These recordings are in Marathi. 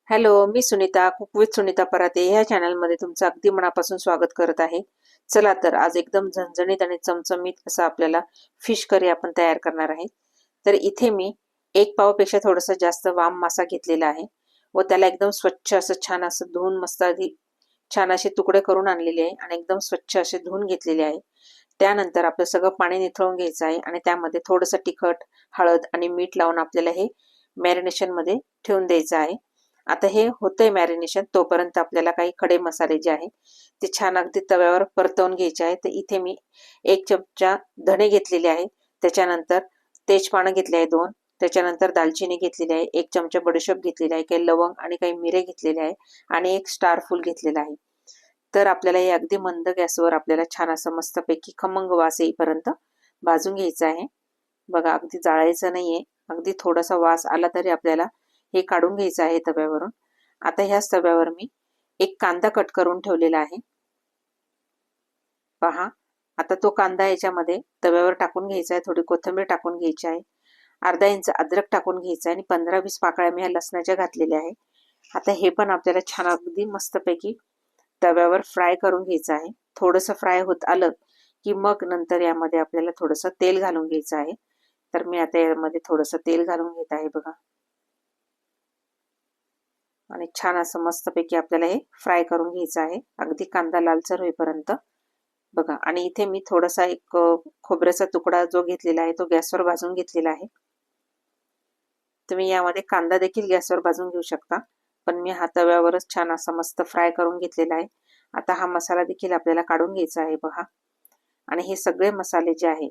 हॅलो, मी सुनीता कुक विथ सुनीता पराते ह्या चॅनलमध्ये तुमचं अगदी मनापासून स्वागत करत आहे. चला तर आज एकदम झणझणीत आणि चमचमीत असं आपल्याला फिश करी आपण तयार करणार आहे. तर इथे मी एक पावपेक्षा थोडंसं जास्त वाम मासा घेतलेला आहे व त्याला एकदम स्वच्छ असं छान असं धुवून मस्त आधी छान असे तुकडे करून आणलेले आहे आणि एकदम स्वच्छ असे धुवून घेतलेले आहे. त्यानंतर आपलं सगळं पाणी निथळून घ्यायचं आहे आणि त्यामध्ये थोडंसं तिखट, हळद आणि मीठ लावून आपल्याला हे मॅरिनेशनमध्ये ठेवून द्यायचं आहे. आता हे होतंय मॅरिनेशन तोपर्यंत आपल्याला काही खडे मसाले जे आहे ते छान अगदी तव्यावर परतवून घ्यायचे आहे. तर इथे मी 1 चमचा धणे घेतलेले आहे, त्याच्यानंतर तेजपानं घेतले आहे 2, त्याच्यानंतर दालचिनी घेतलेली आहे, 1 चमचा बडीशोप घेतलेली आहे, काही लवंग आणि काही मिरे घेतलेले आहे आणि एक स्टार फूल घेतलेला आहे. तर आपल्याला हे अगदी मंद गॅसवर आपल्याला छान असं मस्तपैकी खमंग वास येईपर्यंत भाजून घ्यायचं आहे. बघा अगदी जाळायचं नाहीये, अगदी थोडासा वास आला तरी आपल्याला हे काढून घ्यायचं आहे तव्यावरून. आता ह्याच तव्यावर मी एक कांदा कट करून ठेवलेला आहे. पहा, आता तो कांदा याच्यामध्ये तव्यावर टाकून घ्यायचा आहे, थोडी कोथिंबीर टाकून घ्यायची आहे, अर्धा इंच अद्रक टाकून घ्यायचं आहे आणि 15-20 पाकळ्या मी ह्या लसणाच्या घातलेल्या आहे. आता हे पण आपल्याला छान अगदी मस्तपैकी तव्यावर फ्राय करून घ्यायचं आहे. थोडंसं फ्राय होत आलं की मग नंतर यामध्ये आपल्याला थोडंसं तेल घालून घ्यायचं आहे. तर मी आता यामध्ये थोडंसं तेल घालून घेत आहे बघा, आणि छान असं मस्तपैकी आपल्याला हे फ्राय करून घ्यायचं आहे अगदी कांदा लालसर होईपर्यंत. बघा, आणि इथे मी थोडासा एक खोबऱ्याचा तुकडा जो घेतलेला आहे तो गॅसवर भाजून घेतलेला आहे. तुम्ही यामध्ये कांदा देखील गॅसवर भाजून घेऊ शकता, पण मी हा तव्यावरच छान असा मस्त फ्राय करून घेतलेला आहे. आता हा मसाला देखील आपल्याला काढून घ्यायचा आहे बघा, आणि हे सगळे मसाले जे आहे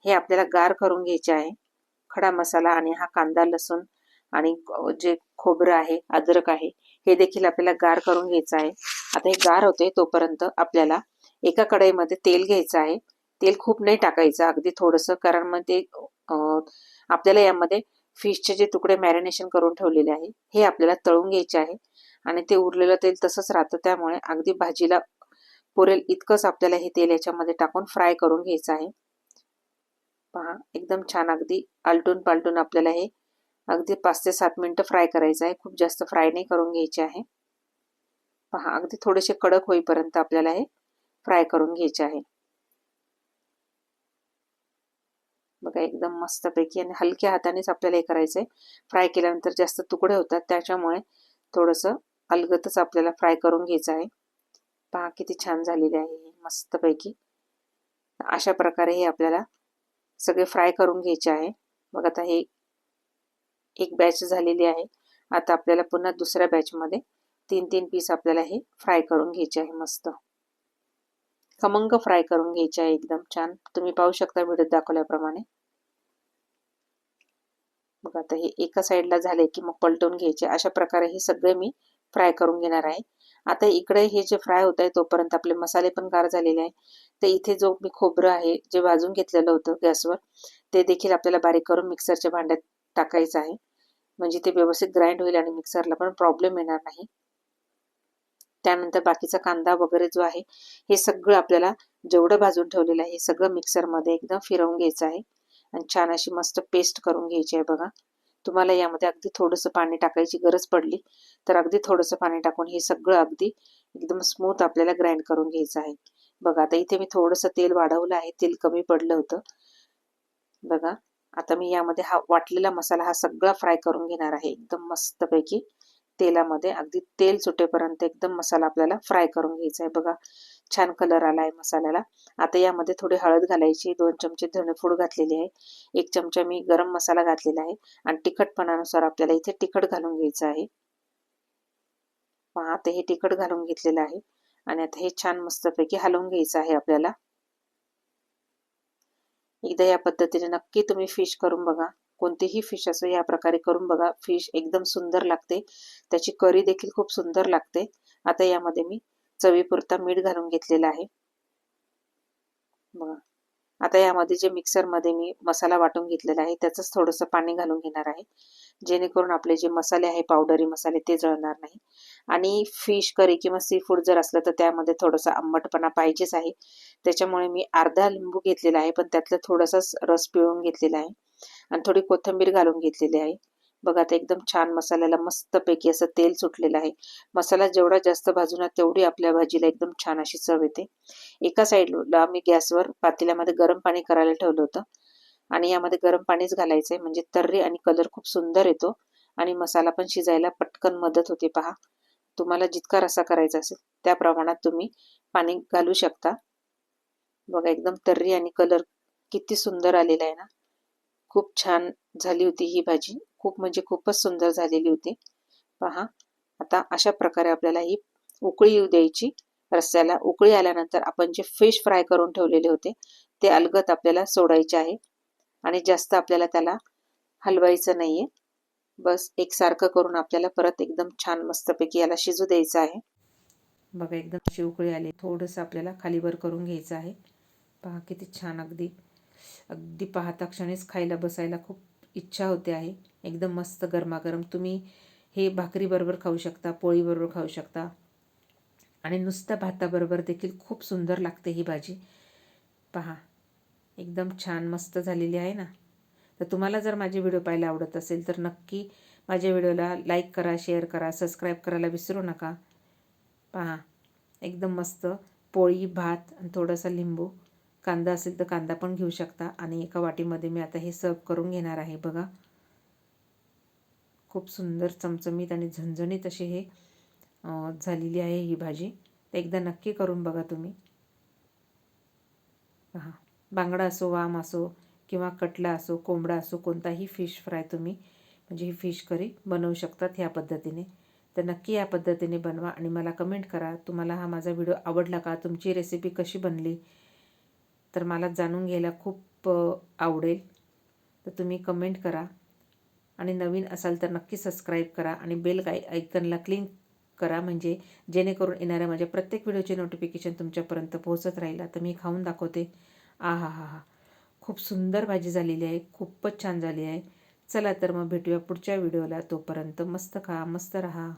हे आपल्याला गार करून घ्यायचे आहे. खडा मसाला आणि हा कांदा लसूण आणि जे खोबरं आहे, अद्रक आहे, हे देखील आपल्याला गार करून घ्यायचं आहे. आता हे गार होते तोपर्यंत आपल्याला एका कढईमध्ये तेल घ्यायचं आहे. तेल खूप नाही टाकायचं, अगदी थोडंसं, कारण मग ते आपल्याला यामध्ये फिशचे जे तुकडे मॅरिनेशन करून ठेवलेले आहे हे आपल्याला तळून घ्यायचे आहे आणि ते उरलेलं तेल तसंच राहतं, त्यामुळे अगदी भाजीला पुरेल इतकंच आपल्याला हे तेल याच्यामध्ये टाकून फ्राय करून घ्यायचं आहे. पहा, एकदम छान अगदी आलटून पालटून आपल्याला हे अगदी 5 ते 7 मिनिटं फ्राय करायचं आहे. खूप जास्त फ्राय नाही करून घ्यायचे आहे. पहा, अगदी थोडेसे कडक होईपर्यंत आपल्याला हे फ्राय करून घ्यायचे आहे. बघा, एकदम मस्तपैकी आणि हलक्या हातानेच आपल्याला हे करायचं आहे. फ्राय केल्यानंतर जास्त तुकडे होतात, त्याच्यामुळे थोडंसं अलगतच आपल्याला फ्राय करून घ्यायचं आहे. पहा किती छान झालेले आहे मस्तपैकी. अशा प्रकारे हे आपल्याला सगळे फ्राय करून घ्यायचे आहे. मग आता हे एक बॅच झालेली आहे. आता आपल्याला पुन्हा दुसऱ्या बॅचमध्ये 3-3 पीस आपल्याला हे फ्राय करून घ्यायचे आहे. मस्त खमंग फ्राय करून घ्यायचे आहे, एकदम छान. तुम्ही पाहू शकता व्हिडिओत दाखवल्याप्रमाणे. मग आता हे एका साईडला झाले की मग पलटवून घ्यायचे. अशा प्रकारे हे सगळे मी फ्राय करून घेणार आहे. आता इकडे हे जे फ्राय होत आहे तोपर्यंत आपले मसाले पण गार झालेले आहे. तर इथे जो मी खोबरं आहे जे भाजून घेतलेलं होतं गॅसवर, ते देखील आपल्याला बारीक करून मिक्सरच्या भांड्यात टाकायचं आहे, म्हणजे ते व्यवस्थित ग्राइंड होईल आणि मिक्सरला पण प्रॉब्लेम येणार नाही. त्यानंतर बाकीचा कांदा वगैरे जो आहे हे सगळं आपल्याला जेवढं भाजून ठेवलेलं आहे हे सगळं मिक्सरमध्ये एकदम फिरवून घ्यायचं आहे आणि छान अशी मस्त पेस्ट करून घ्यायची आहे. बघा, तुम्हाला यामध्ये अगदी थोडंसं पाणी टाकायची गरज पडली तर अगदी थोडंसं पाणी टाकून हे सगळं अगदी एकदम स्मूथ आपल्याला ग्राइंड करून घ्यायचं आहे. बघा, आता इथे मी थोडंसं तेल वाढवलं आहे, तेल कमी पडलं होतं. बघा, आता मी यामध्ये हा वाटलेला मसाला हा सगळा फ्राय करून घेणार आहे एकदम मस्तपैकी तेलामध्ये. अगदी तेल सुटेपर्यंत एकदम मसाला आपल्याला फ्राय करून घ्यायचा आहे. बघा, छान कलर आला आहे मसाल्याला. आता यामध्ये थोडी हळद घालायची, 2 चमचे धणेपूड घातलेली आहे, 1 चमचा मी गरम मसाला घातलेला आहे आणि तिखटपणानुसार आपल्याला इथे तिखट घालून घ्यायचं आहे. पहा, आता हे तिखट घालून घेतलेलं आहे आणि आता हे छान मस्तपैकी हलवून घ्यायचं आहे आपल्याला. एकदा या पद्धतीने नक्की तुम्ही फिश करून बघा, कोणतीही फिश असो या प्रकारे करून बघा. फिश एकदम सुंदर लागते, त्याची करी देखील खूप सुंदर लागते. आता यामध्ये मी चवीपुरता मीठ घालून घेतलेला आहे. बघा, आता यामध्ये जे मिक्सरमध्ये मी मसाला वाटून घेतलेला आहे त्याचंच थोडंसं पाणी घालून घेणार आहे, जेणेकरून आपले जे मसाले आहे पावडरी मसाले ते जळणार नाही. आणि फिश करी किंवा सी फूड जर असलं तर त्यामध्ये थोडासा आंबटपणा पाहिजेच आहे, त्याच्यामुळे मी अर्धा लिंबू घेतलेला आहे, पण त्यातला थोडासाच रस पिळून घेतलेला आहे आणि थोडी कोथिंबीर घालून घेतलेली आहे. बघा आता एकदम छान मसाल्याला मस्तपैकी असं तेल सुटलेलं आहे. मसाला जेवढा जास्त भाजू ना तेवढी आपल्या भाजीला एकदम छान अशी चव येते. एका साईडला मी गॅसवर पातेल्यामध्ये गरम पाणी करायला ठेवलं होतं आणि यामध्ये गरम पाणीच घालायचंय म्हणजे तर्री आणि कलर खूप सुंदर येतो आणि मसाला पण शिजायला पटकन मदत होते. पहा, तुम्हाला जितका रस्सा करायचा असेल त्या प्रमाणात तुम्ही पाणी घालू शकता. बघा एकदम तर्री आणि कलर किती सुंदर आलेला आहे ना. खूप छान झाली होती ही भाजी. खूप म्हणजे खूपच सुंदर झालेली होती. पहा, आता अशा प्रकारे आपल्याला ही उकळी येऊ द्यायची रस्स्याला. उकळी आल्यानंतर आपण जे फिश फ्राय करून ठेवलेले होते ते अलगद आपल्याला सोडायचे आहे आणि जास्त आपल्याला त्याला हलवायचं नाहीये. बस एकसारखं करून आपल्याला परत एकदम छान मस्तपैकी याला शिजू द्यायचं आहे. बघा एकदम अशी उकळी आली. थोडंसं आपल्याला खालीवर करून घ्यायचं आहे. पहा किती छान, अगदी अगदी पाहता क्षणीच खायला बसायला खूप इच्छा होते आहे. एकदम मस्त गरमागरम. तुम्ही हे भाकरीबरोबर खाऊ शकता, पोळीबरोबर खाऊ शकता आणि नुसत्या भाताबरोबर देखील खूप सुंदर लागते ही भाजी. पहा एकदम छान मस्त झालेली आहे ना. तर तुम्हाला जर माझे व्हिडिओ पाहायला आवडत असेल तर नक्की माझ्या व्हिडिओला लाईक करा, शेअर करा, सबस्क्राईब करायला विसरू नका. पहा एकदम मस्त पोळी, भात आणि थोडासा लिंबू, कांदा असेल तर कांदा पण घेऊ शकता आणि एका वाटीमध्ये मी आता हे सर्व करून घेणार आहे. बघा खूप सुंदर चमचमीत आणि झणझणीत अशी हे झालेली आहे ही भाजी. तर एकदा नक्की करून बघा तुम्ही. पहा, बांगडा असो, वाम असो किंवा कटला असो, कोंबडा असो, कोणताही फिश फ्राय तुम्ही म्हणजे ही फिश करी बनवू शकतात ह्या पद्धतीने. तर नक्की या पद्धतीने बनवा आणि मला कमेंट करा तुम्हाला हा माझा व्हिडिओ आवडला का, तुमची रेसिपी कशी बनली, तर मला जाणून घ्यायला खूप आवडेल. तर तुम्ही कमेंट करा आणि नवीन असाल तर नक्की सबस्क्राईब करा आणि बेल आयकनला क्लिक करा म्हणजे जेणेकरून येणाऱ्या माझ्या प्रत्येक व्हिडिओचे नोटिफिकेशन तुमच्यापर्यंत पोहोचत राहील. आता मी खाऊन दाखवते. आ हा हा हा, खूप सुंदर भाजी झालेली आहे, खूपच छान झाली आहे. चला तर मग भेटूया पुढच्या व्हिडिओला. तोपर्यंत मस्त खा, मस्त रहा.